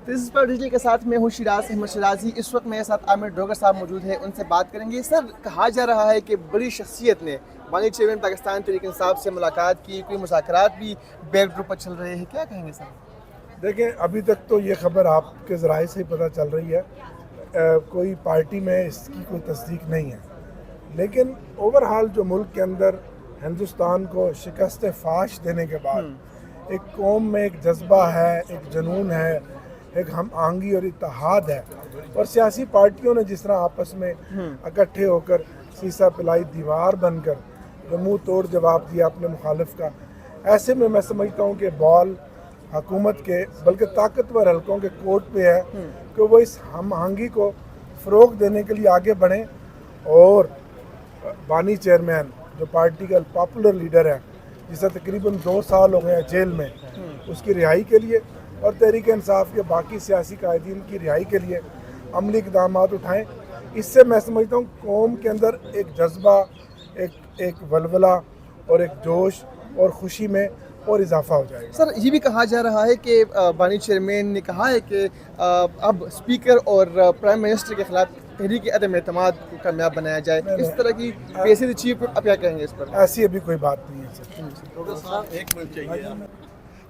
इस पर डिजिटल के साथ मैं हूँ शिराज अहमद शिराजी। इस वक्त मेरे साथ आमिर डोगर साहब मौजूद हैं, उनसे बात करेंगे। सर, कहा जा रहा है कि बड़ी शख्सियत ने बानी चेयरमैन पाकिस्तान तहरीक इंसाफ से मुलाकात की, कोई मुज़ाकरात भी बैक ग्रुप पर चल रहे हैं, क्या कहेंगे सर? देखें, अभी तक तो ये खबर आपके ज़राए से ही पता चल रही है, कोई पार्टी में इसकी कोई तस्दीक नहीं है। लेकिन ओवरऑल जो मुल्क के अंदर हिंदुस्तान को शिकस्त फाश देने के बाद एक कौम में एक जज्बा है, एक जुनून है, एक हम आहंगी और इत्तेहाद है, और सियासी पार्टियों ने जिस तरह आपस में इकट्ठे होकर सीसा पिलाई दीवार बनकर जो मुंह तोड़ जवाब दिया अपने मुखालिफ का, ऐसे में मैं समझता हूँ कि बॉल हुकूमत के बल्कि ताकतवर हलकों के कोर्ट पे है कि वो इस हम आहंगी को फ़रोग देने के लिए आगे बढ़ें और बानी चेयरमैन जो पार्टी का पॉपुलर लीडर है, जिसे तकरीबन 2 साल हो गए हैं जेल में, उसकी रिहाई के लिए और तहरीक इंसाफ के बाकी सियासी कायदीन की रिहाई के लिए अमली इक़दाम उठाएं। इससे मैं समझता हूँ कौम के अंदर एक जज्बा, एक वलवला और एक जोश और ख़ुशी में और इजाफा हो जाएगा। सर, ये भी कहा जा रहा है कि बानी चेयरमैन ने कहा है कि अब स्पीकर और प्राइम मिनिस्टर के खिलाफ तहरीक अदम एतमाद को कामयाब बनाया जाए। इस तरह की पैसे चीफ आप क्या कहेंगे इस पर? ऐसी अभी कोई बात नहीं है सर। 1 मिनट चाहिए।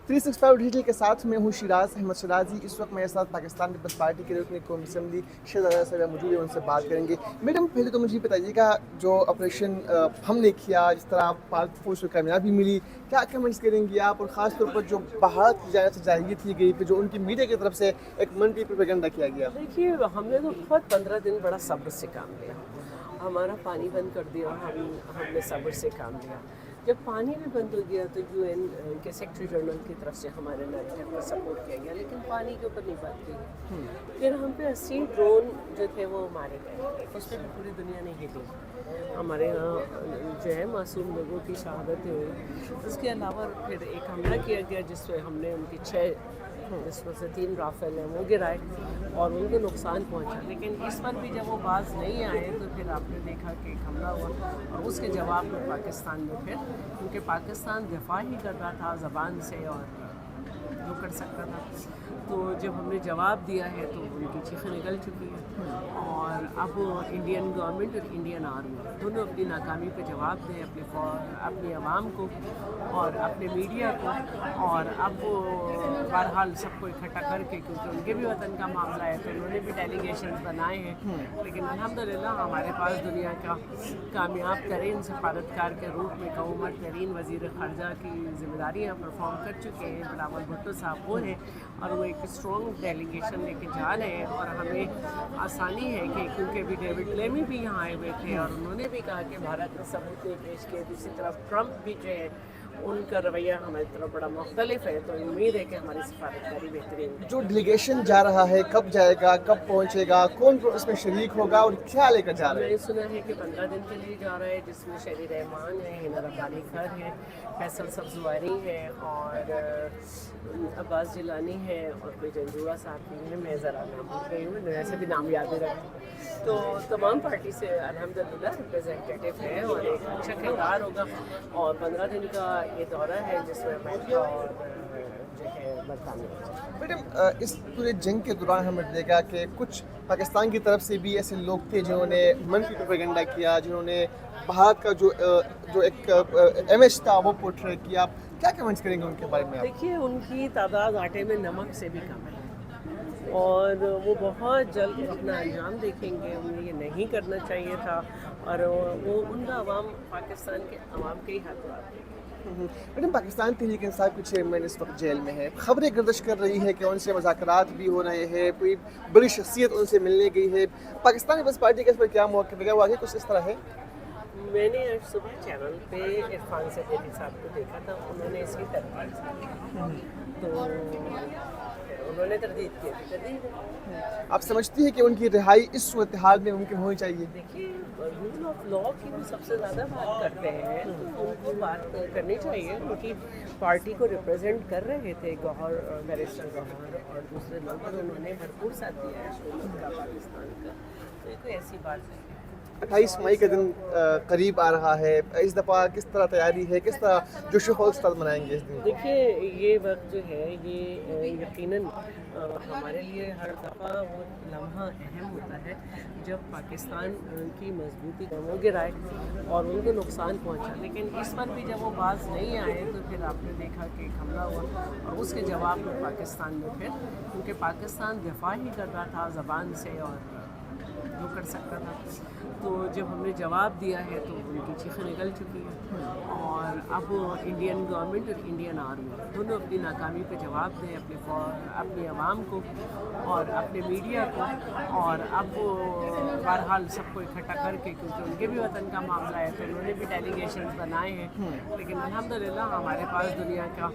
365 डिजिटल के साथ मैं हूँ शिराज अहमद शिराजी। इस वक्त मेरे साथ पाकिस्तान पीपल्स पार्टी के रुकन कौमी असम्बली शहजादा साहब मौजूद है, उनसे बात करेंगे। मैडम, पहले तो मुझे बताइएगा, जो ऑपरेशन हमने किया, जिस तरह पाक फौज को कामयाबी मिली, क्या कमेंट्स करेंगी आप? और ख़ास तौर पर जो बाहर की जाने से जाहिर थी गई जो उनकी मीडिया की तरफ से एक मनफी प्रोपेगेंडा किया गया। देखिए, हमने तो बहुत 15 दिन बड़ा सब्र से काम लिया। हमारा पानी बंद कर दिया, हमने सब्र से काम लिया। जब पानी भी बंद हो गया तो UN के सेक्रेटरी जनरल की तरफ से हमारे नैरेटिव को सपोर्ट किया गया, लेकिन पानी के ऊपर नहीं बात की। फिर हम पे 80 ड्रोन जो थे वो मारे गए, उस पर भी पूरी दुनिया ने हिली। हमारे यहाँ जो है मासूम लोगों की शहादत हुई। उसके अलावा फिर एक हमला किया गया जिसमें हमने उनकी 6 जिसमें से 3 राफेल हैं वो गिराए और उनको नुकसान पहुंचा। लेकिन इस पर भी जब वो बाज नहीं आए तो फिर आपने देखा कि एक हमला हुआ और उसके जवाब में पाकिस्तान में फिर, क्योंकि पाकिस्तान दिफा ही कर रहा था ज़बान से और जो कर सकता था, तो जब हमने जवाब दिया है तो उनकी चीखें निकल चुकी हैं। और अब इंडियन गवर्नमेंट और इंडियन आर्मी दोनों अपनी नाकामी पे जवाब दें, अपनी आवाम को और अपने मीडिया को। और अब बहरहाल सबको इकट्ठा करके, क्योंकि उनके भी वतन का मामला है, तो उन्होंने भी डेलीगेशन बनाए हैं। लेकिन अल्हम्दुलिल्लाह हमारे पास दुनिया का कामयाब तरीन सफारतकार के रूप में कौमत तरीन वज़ीर ख़ारजा की ज़िम्मेदारियाँ परफॉर्म कर चुके हैं बिलावल भुट्टो साहब वो हैं, और वो एक स्ट्रॉन्ग डेलीगेशन लेके जा रहे हैं। और हमें आसानी है कि क्योंकि अभी डेविड लेमी भी यहाँ आए हुए थे और उन्होंने भी कहा कि भारत ने सबूत नहीं पेश किए। दूसरी तरफ ट्रंप भी जो है उनका रवैया हमारी तरफ बड़ा मुख्तलिफ है, तो उम्मीद है कि हमारी सफारतकारी बेहतरीन। जो डेलीगेशन जा रहा है, कब जाएगा, कब पहुँचेगा, कौन इसमें शरीक होगा और क्या लेकर जा रहा है? मैंने सुना है कि 15 दिन के लिए जा रहा है, जिसमें शहरी रहमान है, हिना रब्बानी खर है, फैसल सब्जवारी है और अब्बास जिलानी है और कोई जंजूरा साहब भी है। मैं ज़रा नाम भूल गई हूँ, वैसे भी नाम याद नहीं रखती। तो तमाम पार्टी से अल्हम्दुलिल्लाह रिप्रेजेंटेटिव है और एक अच्छा किरदार होगा। और 15 दिन का ये दौरा है जिसमें अमेरिका और जो है बरतानिया। मैडम, इस पूरे जंग के दौरान हमें देखा कि कुछ पाकिस्तान की तरफ से भी ऐसे लोग थे जिन्होंने मनफी प्रोपेगेंडा किया, जिन्होंने भारत का जो एक इमेज था वो पोर्ट्रे किया। क्या कमेंट्स करेंगे उनके बारे में आप? देखिए, उनकी तादाद आटे में नमक से भी कम है और वो बहुत जल्द अपना अंजाम देखेंगे। उन्हें ये नहीं करना चाहिए था और वो उनका अवाम पाकिस्तान के अवाम के ही हाथ में। मैडम, पाकिस्तान तहरीक इंसाफ के चेयरमैन इस वक्त जेल में है। खबरें गर्दिश कर रही है कि उनसे मुज़ाकरात भी हो रहे हैं, कोई बड़ी शख्सियत उनसे मिलने गई है। पाकिस्तान पीपल्स पार्टी का इस पर क्या मौक़िफ़ है? वो आगे कुछ इस तरह है? मैंने आज सुबह चैनल पे इरफान सैदी साहब को देखा था, उन्होंने इसकी तरदीद की, तो उन्होंने तरदीद की। आप समझती है कि उनकी रिहाई इस सूरत हाल में मुमकिन होनी चाहिए? देखिए, रूल ऑफ लॉ की वो सबसे ज़्यादा बात करते हैं, तो उनको बात करनी चाहिए। उनकी पार्टी को रिप्रेजेंट कर रहे थे गौहर, बैरिस्टर गौहर और दूसरे लोग, और उन्होंने भरपूर साथ दिया है हुकूमत का, पाकिस्तान का, तो ये कोई ऐसी बात नहीं है। 28 मई का दिन करीब आ रहा है, इस दफ़ा किस तरह तैयारी है, किस तरह जोश व खरोश के साथ मनाएंगे इस दिन को? देखिए, ये वक्त जो है ये यकीनन हमारे लिए हर दफ़ा वो लम्हा अहम होता है जब पाकिस्तान की मजबूती वो गिराए और उनको नुकसान पहुंचा। लेकिन इस पर भी जब वो बाज नहीं आए तो फिर आपने देखा कि एक हमला हुआ और उसके जवाब में पाकिस्तान ने फिर, क्योंकि पाकिस्तान दिफा ही कर रहा था ज़बान से और जो कर सकता था, तो जब हमने जवाब दिया है तो उनकी चीखें निकल चुकी हैं और अब इंडियन गवर्नमेंट और इंडियन आर्मी दोनों अपनी नाकामी पे जवाब दें अपनी आवाम को और अपने मीडिया को। और अब वो बहरहाल सबको इकट्ठा करके, क्योंकि उनके भी वतन का मामला है तो उन्होंने भी डेलीगेशन बनाए हैं, लेकिन अल्हम्दुलिल्लाह हमारे पास दुनिया का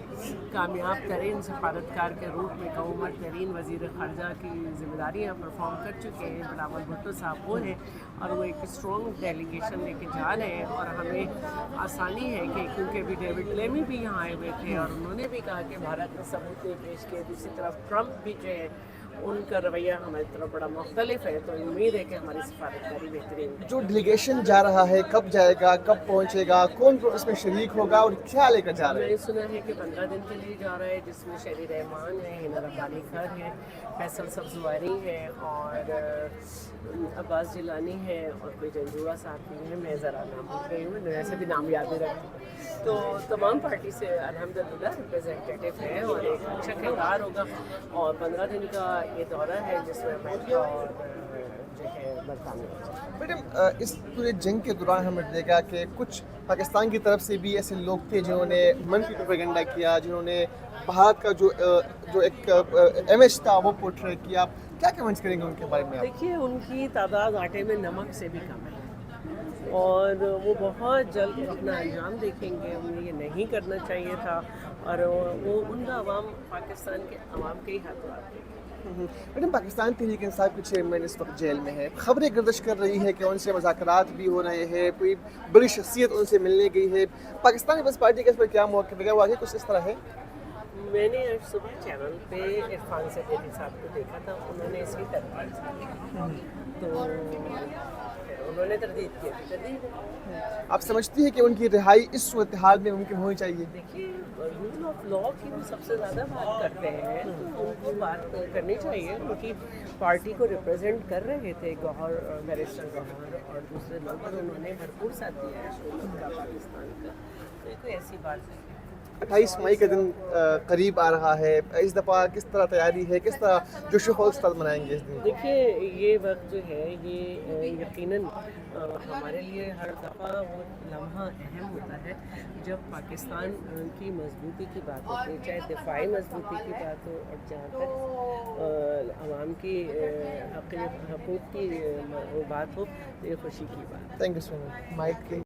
कामयाब तरीन सफारतकार के रूप में कौमत तरीन वज़ीर ख़ारजा की ज़िम्मेदारियाँ परफॉर्म कर चुके हैं बिलावल भुट्टो साहब वो हैं और वो एक स्ट्रॉन्ग डेलीगेशन लेके जा रहे हैं। और हमें आसानी है कि क्योंकि अभी डेविड लेमी भी यहाँ आए हुए थे और उन्होंने भी कहा कि भारत ने सबूत नहीं पेश किए। दूसरी तरफ ट्रंप भी जो है उनका रवैया हमारी तरफ बड़ा मुख्तलिफ है, तो उम्मीद है कि हमारी सफारतकारी बेहतरीन है। जो डेलीगेशन जा रहा है कब जाएगा, कब पहुंचेगा, कौन इसमें शरीक होगा और क्या लेकर जा रहे हैं? मैंने सुना है कि 15 दिन के लिए जा रहा है, जिसमें शहरी रहमान है, हिना रब्बानी खर है, फैसल सब्जवारी है और अब्बास जिलानी है और कोई जंजुआ साहब भी है, मैं ज़रा नाम भूल गई हूँ, वैसे भी नाम याद नहीं रखती। तो तमाम पार्टी से अल्हम्दुलिल्लाह रिप्रेजेंटेटिव है और एक अच्छा किरदार होगा। और 15 दिन का ये दौरा है जिसमें अमेरिका और जो है बरतानिया। मैडम, इस पूरे जंग के दौरान हमें देखा कि कुछ पाकिस्तान की तरफ से भी ऐसे लोग थे जिन्होंने मनफी प्रोपेगेंडा किया, जिन्होंने भारत का जो एक इमेज था वो पोर्ट्रे किया। क्या कमेंट्स करेंगे उनके बारे में आप? देखिए, उनकी तादाद आटे में नमक से भी कम है और वो बहुत जल्द अपना अंजाम देखेंगे। उन्हें ये नहीं करना चाहिए था और वो उनका अवाम पाकिस्तान के अवाम के ही हाथों आते हैं। मैडम, पाकिस्तान तहरीक इंसाफ के चेयरमैन इस वक्त जेल में है। खबरें गर्दिश कर रही है कि उनसे मुज़ाकरात भी हो रहे हैं, कोई बड़ी शख्सियत उनसे मिलने गई है। पाकिस्तान पीपल्स पार्टी का इस पर क्या मौक़िफ़ है? वो आगे कुछ इस तरह है? मैंने आज सुबह चैनल पे इरफान सैदी साहब को देखा था, उन्होंने इसकी तरदीद की, तो उन्होंने तरदीद की तरदीद। आप समझती हैं कि उनकी रिहाई इस सूरत हाल में मुमकिन होनी चाहिए? देखिए, रूल ऑफ लॉ की वो सबसे ज़्यादा बात करते हैं, तो उनको बात करनी चाहिए। उनकी पार्टी को रिप्रेजेंट कर रहे थे गौहर, बैरिस्टर गौहर और दूसरे लोग, और उन्होंने भरपूर साथ दिया है श्रीलंका का, पाकिस्तान का, तो ये कोई ऐसी बात नहीं है। 28 मई का दिन करीब आ रहा है, इस दफ़ा किस तरह तैयारी है, किस तरह जोश व खरोश के साथ मनाएंगे इस दिन? देखिए, ये वक्त जो है ये यकीनन हमारे लिए हर दफ़ा वो लम्हा अहम होता है जब पाकिस्तान की मजबूती की बात होती है, चाहे दिफाई मजबूती की बात हो और जहाँ तक आवाम की हकूक़ की वो बात हो, तो ये खुशी की बात। Thank you so much. Mic